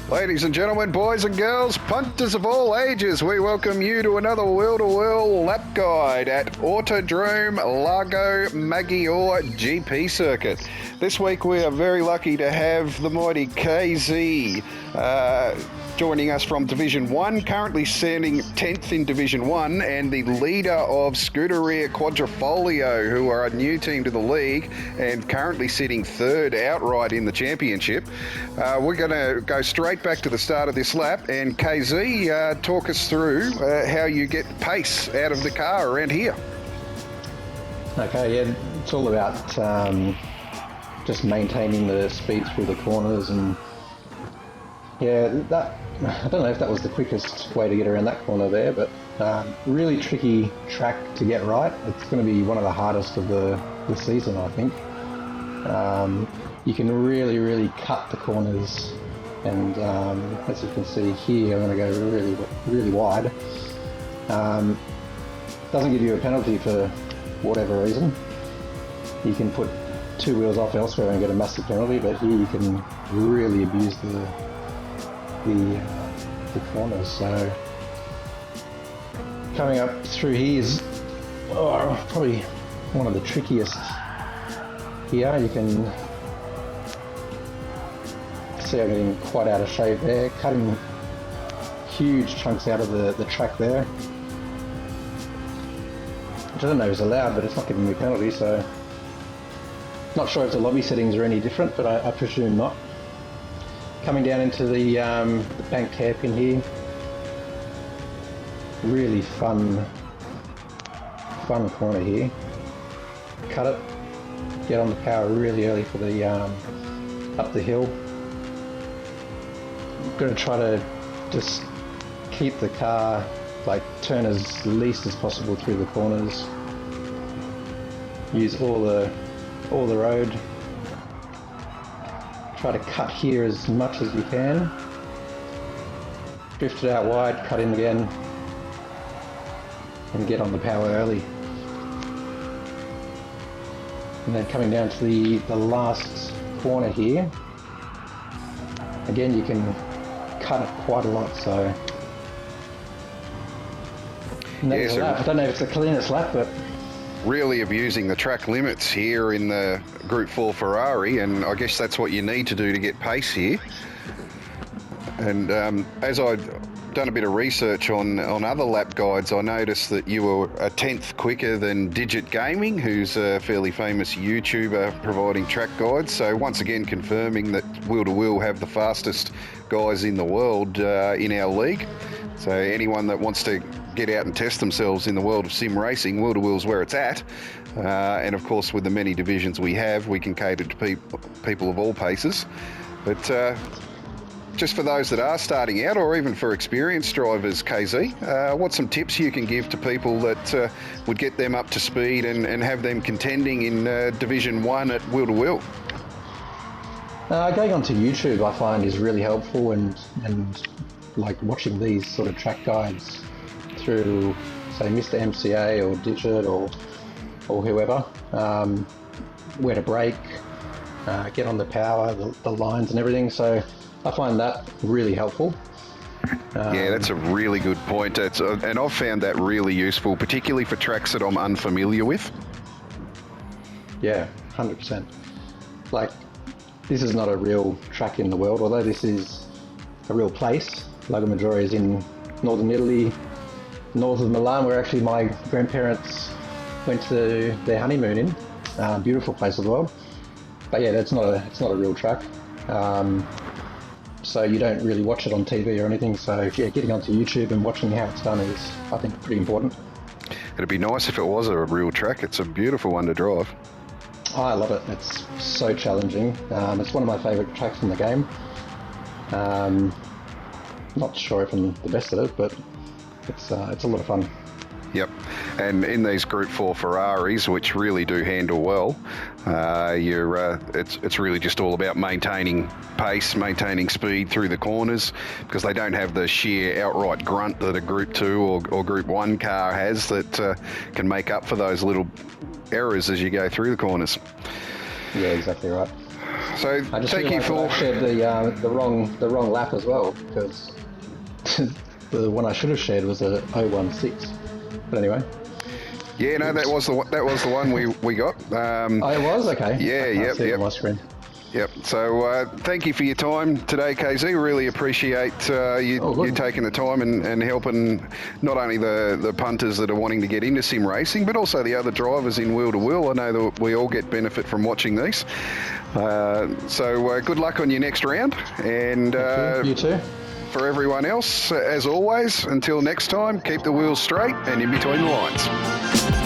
Ladies and gentlemen, boys and girls, punters of all ages, we welcome you to another wheel-to-wheel lap guide at Autodrome Lago Maggiore GP circuit. This week we are very lucky to have the mighty KZ joining us from Division 1, currently standing 10th in Division 1, and the leader of Scuderia Quadrifoglio, who are a new team to the league and currently sitting third outright in the championship. We're going to go straight back to the start of this lap, and KZ, talk us through how you get pace out of the car around here. Okay, yeah, it's all about just maintaining the speed through the corners, and yeah, that I don't know if that was the quickest way to get around that corner there, but really tricky track to get right. It's going to be one of the hardest of the season, I think. You can really cut the corners, and as you can see here, I'm going to go really wide. Doesn't give you a penalty for whatever reason. You can put two wheels off elsewhere and get a massive penalty, but here you can really abuse the corners. So coming up through here is probably one of the trickiest here. You can see I'm getting quite out of shape there, cutting huge chunks out of the track there, which I don't know is allowed, but it's not giving me a penalty, so not sure if the lobby settings are any different, but I presume not. Coming down into the bank hairpin here, really fun corner here. Cut it, get on the power really early for the up the hill. I'm going to try to just keep the car, like, turn as least as possible through the corners. Use all the road. Try to cut here as much as you can. Drift it out wide, cut in again, and get on the power early. And then coming down to the last corner here, again you can cut it quite a lot, so next lap. I don't know if it's the cleanest lap, but really abusing the track limits here in the Group 4 Ferrari, and I guess that's what you need to do to get pace here. And as I've done a bit of research on other lap guides, I noticed that you were a 10th quicker than Digit Gaming, who's a fairly famous YouTuber providing track guides. So once again confirming that Wheel to Wheel have the fastest guys in the world in our league. So anyone that wants to get out and test themselves in the world of sim racing, Wheel to Wheel's where it's at. And of course, with the many divisions we have, we can cater to people of all paces. But just for those that are starting out, or even for experienced drivers, KZ, what's some tips you can give to people that would get them up to speed and have them contending in Division 1 at Wheel to Wheel? Going onto YouTube, I find, is really helpful, and like watching these sort of track guides through, say, Mr. MCA or Digit or whoever, where to brake, get on the power, the lines and everything. So I find that really helpful. Yeah, that's a really good point. And I've found that really useful, particularly for tracks that I'm unfamiliar with. Yeah, 100%. Like, this is not a real track in the world, although this is a real place. Lago Maggiore is in northern Italy, north of Milan, where actually my grandparents went to their honeymoon in. Beautiful place as well. But yeah, it's not a real track. So you don't really watch it on TV or anything. So yeah, getting onto YouTube and watching how it's done is, I think, pretty important. It'd be nice if it was a real track. It's a beautiful one to drive. Oh, I love it. It's so challenging. It's one of my favourite tracks in the game. Not sure if I'm the best at it, but it's a lot of fun. Yep, and in these Group 4 Ferraris, which really do handle well, it's really just all about maintaining pace, maintaining speed through the corners, because they don't have the sheer outright grunt that a Group 2 or Group 1 car has that can make up for those little errors as you go through the corners. Yeah, exactly right. So I just thank you realised for. I shared the wrong lap as well, because the one I should have shared was a 016. But anyway. Yeah, no, that was the one we got. Oh, it was? Okay. Yeah, I can't see it yep. on my screen. Yep. So thank you for your time today, KZ. Really appreciate you taking the time and helping not only the punters that are wanting to get into sim racing, but also the other drivers in wheel to wheel. I know that we all get benefit from watching these. So good luck on your next round. And you too. for everyone else, as always, until next time, keep the wheels straight and in between the lines.